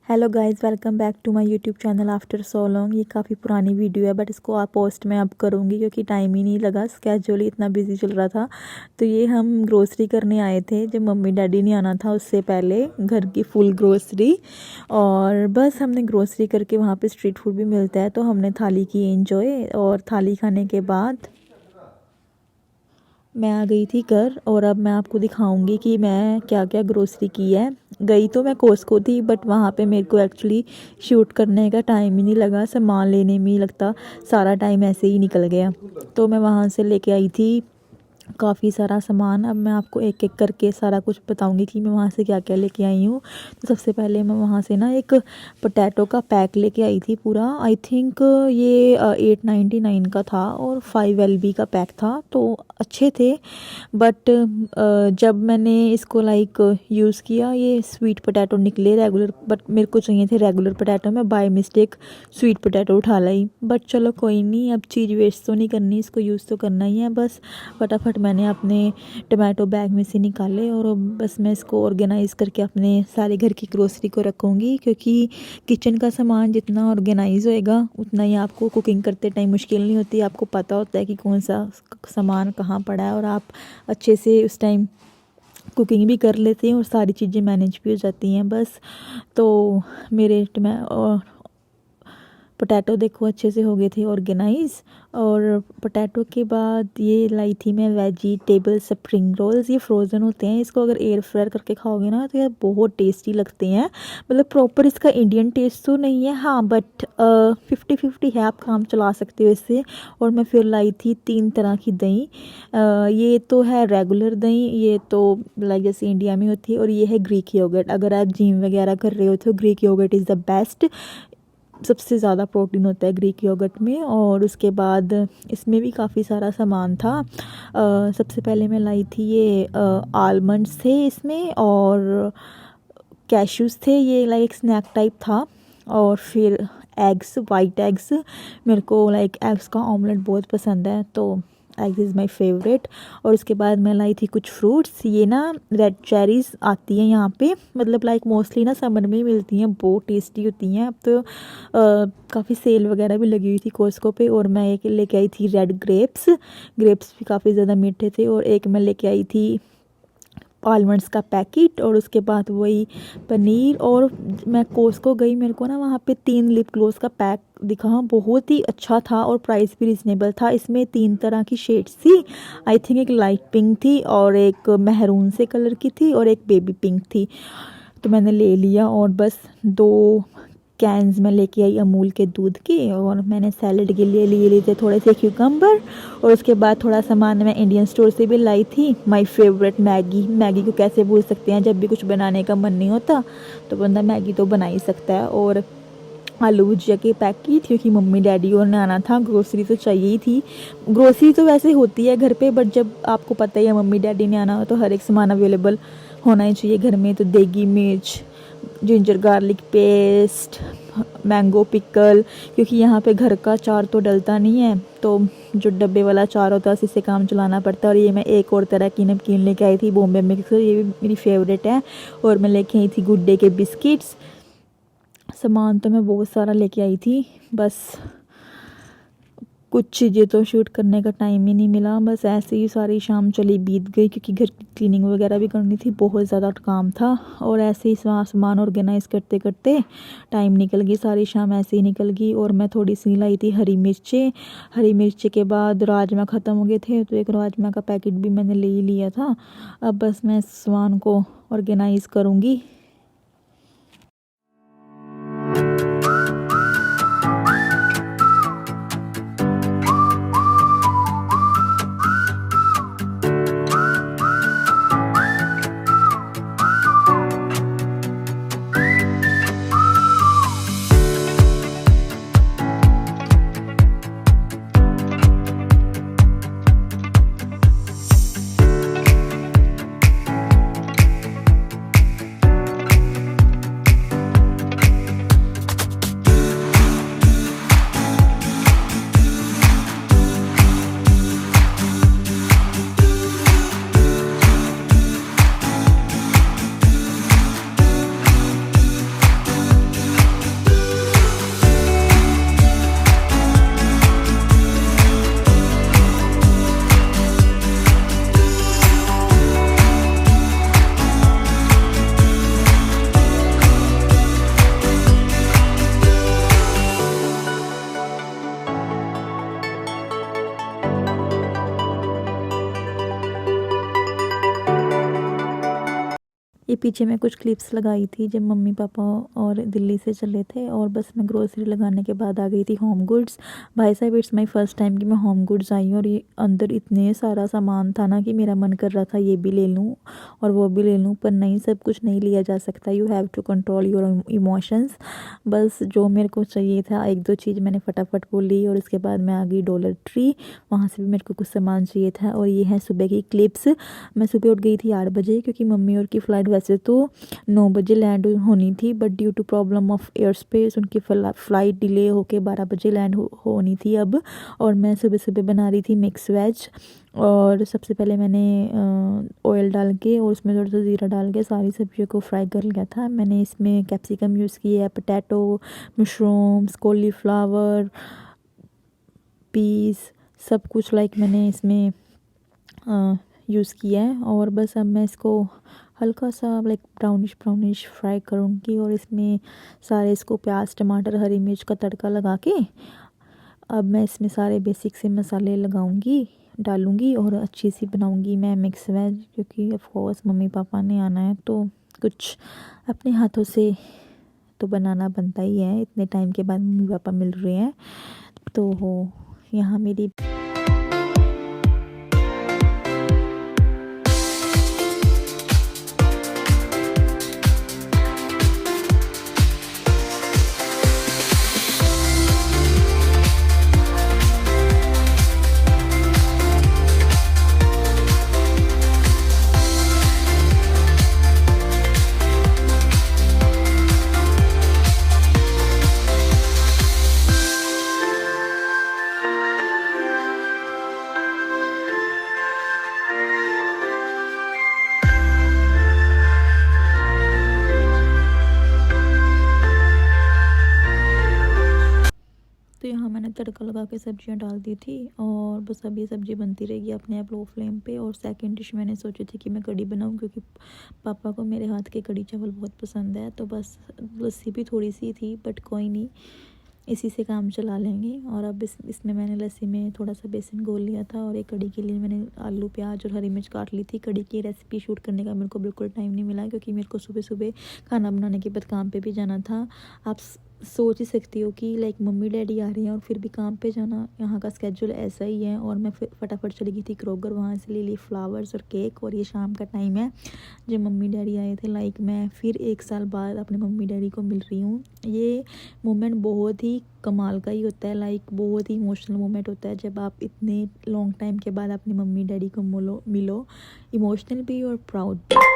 Hello guys, welcome back to my YouTube channel after so long. ये काफ़ी पुरानी video है बट इसको आप पोस्ट में अब करूँगी क्योंकि टाइम ही नहीं लगा, स्केड्यूल ही इतना बिजी चल रहा था। तो ये हम ग्रोसरी करने आए थे जब मम्मी डैडी नहीं आना था उससे पहले, घर की फुल ग्रोसरी। और बस हमने ग्रोसरी करके वहाँ पे स्ट्रीट फूड भी मिलता है तो हमने थाली की एंजॉय। और थाली खाने के बाद मैं आ गई थी घर और अब मैं आपको दिखाऊंगी कि मैं क्या क्या ग्रोसरी की है। गई तो मैं कॉस्को थी बट वहाँ पे मेरे को एक्चुअली शूट करने का टाइम ही नहीं लगा, सामान लेने में ही लगता सारा टाइम ऐसे ही निकल गया। तो मैं वहाँ से लेके आई थी काफ़ी सारा सामान। अब मैं आपको एक एक करके सारा कुछ बताऊंगी कि मैं वहाँ से क्या क्या लेके आई हूँ। तो सबसे पहले मैं वहाँ से ना एक पोटैटो का पैक लेके आई थी पूरा। आई थिंक ये 899 का था और 5 LB का पैक था, तो अच्छे थे। बट जब मैंने इसको लाइक यूज़ किया ये स्वीट पोटैटो निकले रेगुलर, बट मेरे को चाहिए थे रेगुलर पोटैटो। मैं बाय मिस्टेक स्वीट पोटैटो उठा लाई, बट चलो कोई नहीं, अब चीज़ वेस्ट तो नहीं करनी, इसको यूज़ तो करना ही है। बस फटाफट मैंने अपने टमाटो बैग में से निकाले और बस मैं इसको ऑर्गेनाइज़ करके अपने सारे घर की ग्रोसरी को रखूँगी, क्योंकि किचन का सामान जितना ऑर्गेनाइज़ होएगा उतना ही आपको कुकिंग करते टाइम मुश्किल नहीं होती। आपको पता होता है कि कौन सा सामान कहाँ पड़ा है और आप अच्छे से उस टाइम कुकिंग भी कर लेते हैं और सारी चीज़ें मैनेज भी हो जाती हैं। बस तो मेरे पोटैटो देखो अच्छे से हो गए थे ऑर्गेनाइज़। और पोटैटो के बाद ये लाई थी मैं वेजिटेबल स्प्रिंग रोल्स। ये फ्रोज़न होते हैं, इसको अगर एयर फ्रायर करके खाओगे ना तो यार बहुत टेस्टी लगते हैं। मतलब प्रॉपर इसका इंडियन टेस्ट तो नहीं है, हाँ, बट 50-50 है, आप काम चला सकते हो इससे। और मैं फिर लाई थी 3 तरह की दही। ये तो है रेगुलर दही, ये तो लाइक जैसे इंडिया में होती है, और ये है ग्रीक योगर्ट। अगर आप जिम वगैरह कर रहे हो तो Greek yogurt is the best. सबसे ज़्यादा प्रोटीन होता है ग्रीक योगर्ट में। और उसके बाद इसमें भी काफ़ी सारा सामान था। सबसे पहले मैं लाई थी ये आलमंड्स थे इसमें, और कैश्यूज़ थे, ये लाइक स्नैक टाइप था। और फिर एग्स, वाइट एग्स, मेरे को लाइक एग्स का ऑमलेट बहुत पसंद है तो एग्स इज़ माई फेवरेट। और उसके बाद मैं लाई थी कुछ फ्रूट्स। ये ना रेड चेरीज़ आती हैं यहाँ पे, मतलब लाइक मोस्टली ना समर में ही मिलती हैं, बहुत टेस्टी होती हैं। अब तो काफ़ी सेल वगैरह भी लगी हुई थी कॉस्को पे। और मैं एक लेके आई थी रेड ग्रेप्स। ग्रेप्स भी काफ़ी ज़्यादा मीठे थे। और एक मैं लेके आई थी आलमंड्स का पैकेट। और उसके बाद वही पनीर। और मैं कॉस्को गई, मेरे को ना वहाँ पे 3 लिप ग्लोस का पैक दिखा, बहुत ही अच्छा था और प्राइस भी रिजनेबल था। इसमें 3 तरह की शेड्स थी। आई थिंक एक लाइट पिंक थी और एक मेहरून से कलर की थी और एक बेबी पिंक थी। तो मैंने ले लिया और बस 2 कैन्स में लेके आई अमूल के दूध के। और मैंने सैलड के लिए लिए थे थोड़े से क्यूकम्बर। और उसके बाद थोड़ा सामान मैं इंडियन स्टोर से भी लाई थी, माय फेवरेट मैगी। मैगी को कैसे भूल सकते हैं, जब भी कुछ बनाने का मन नहीं होता तो बंदा मैगी तो बना ही सकता है। और आलू भुजिया के पैकेट, क्योंकि मम्मी डैडी और ने आना था, ग्रोसरी तो चाहिए ही थी। ग्रोसरी तो वैसे होती है घर पे, बट जब आपको पता ही है मम्मी डैडी ने आना हो तो हर एक सामान अवेलेबल होना ही चाहिए घर में। तो देगी मिर्च, ginger garlic paste, mango pickle, क्योंकि यहाँ पे घर का अचार तो डलता नहीं है, तो जो डब्बे वाला अचार होता है उसी से काम चलाना पड़ता है। और ये मैं एक और तरह की नमकीन लेके आई थी, बॉम्बे मिक्स, ये भी मेरी फेवरेट है। और मैं लेके आई थी गुड डे के बिस्किट्स। सामान तो मैं बहुत सारा लेके आई थी, बस कुछ चीज़ें तो शूट करने का टाइम ही नहीं मिला। बस ऐसे ही सारी शाम चली बीत गई, क्योंकि घर की क्लीनिंग वगैरह भी करनी थी, बहुत ज़्यादा काम था। और ऐसे ही सामान ऑर्गेनाइज़ करते करते टाइम निकल गई, सारी शाम ऐसे ही निकल गई। और मैं थोड़ी सी लाई थी हरी मिर्चें। हरी मिर्ची के बाद राजमा ख़त्म हो गए थे तो एक राजमा का पैकेट भी मैंने ले ही लिया था। अब बस मैं सामान को ऑर्गेनाइज़ करूँगी। ये पीछे मैं कुछ क्लिप्स लगाई थी जब मम्मी पापा और दिल्ली से चले थे, और बस मैं ग्रोसरी लगाने के बाद आ गई थी होम गुड्स। भाई साहब, इट्स माय फर्स्ट टाइम कि मैं होम गुड्स आई हूँ, और ये अंदर इतने सारा सामान था ना कि मेरा मन कर रहा था ये भी ले लूँ और वो भी ले लूँ, पर नहीं, सब कुछ नहीं लिया जा सकता। You have to control your emotions. बस जो मेरे को चाहिए था एक दो चीज़ मैंने फटाफट वो ली, और उसके बाद मैं आ गई डॉलर ट्री। वहाँ से भी मेरे को कुछ सामान चाहिए था। और ये है सुबह की क्लिप्स। मैं सुबह उठ गई थी 8 बजे, क्योंकि मम्मी और की फ़्लाइट वैसे तो 9 बजे लैंड होनी थी, but due to problem of air space उनकी फ़्लाइट डिले होके 12 बजे लैंड होनी थी अब। और मैं सुबह सुबह बना रही थी मिक्स वेज। और सबसे पहले मैंने ऑयल डाल के और उसमें थोड़ा सा ज़ीरा डाल के सारी सब्जियों को फ्राई कर लिया था। मैंने इसमें कैप्सिकम यूज़ किया है, पोटैटो, मशरूम्स, कॉलीफ्लावर, पीस, सब कुछ मैंने इसमें यूज़ किया है। और बस अब मैं इसको हल्का सा ब्राउनिश फ्राई करूँगी, और इसमें सारे इसको प्याज, टमाटर, हरी मिर्च का तड़का लगा के अब मैं इसमें सारे बेसिक से मसाले डालूँगी और अच्छी सी बनाऊँगी मैं मिक्स वेज, क्योंकि ऑफ कोर्स मम्मी पापा ने आना है तो कुछ अपने हाथों से तो बनाना बनता ही है। इतने टाइम के बाद मम्मी पापा मिल रहे हैं, तो यहाँ मेरी तो यहाँ मैंने तड़का लगा के सब्जियाँ डाल दी थी, और बस अब ये सब्ज़ी बनती रहेगी अपने आप लो फ्लेम पे। और सेकंड डिश मैंने सोची थी कि मैं कढ़ी बनाऊँ, क्योंकि पापा को मेरे हाथ के कढ़ी चावल बहुत पसंद है। तो बस लस्सी भी थोड़ी सी थी, बट कोई नहीं, इसी से काम चला लेंगे। और अब इसमें मैंने लस्सी में थोड़ा सा बेसन घोल लिया था, और एक कढ़ी के लिए मैंने आलू, प्याज और हरी मिर्च काट ली थी। कढ़ी की रेसिपी शूट करने का मेरे को बिल्कुल टाइम नहीं मिला, क्योंकि मेरे को सुबह सुबह खाना बनाने के बाद काम पे भी जाना था। आप सोच ही सकती हो कि मम्मी डैडी आ रहे हैं और फिर भी काम पे जाना, यहाँ का स्केड्यूल ऐसा ही है। और मैं फिर फटाफट चली गई थी क्रोगर, वहाँ से ले ली फ्लावर्स और केक। और ये शाम का टाइम है जब मम्मी डैडी आए थे। मैं फिर 1 साल बाद अपने मम्मी डैडी को मिल रही हूँ। ये मोमेंट बहुत ही कमाल का ही होता है, बहुत ही इमोशनल मोमेंट होता है जब आप इतने लॉन्ग टाइम के बाद अपने मम्मी डैडी को मिलो, इमोशनल भी और प्राउड भी।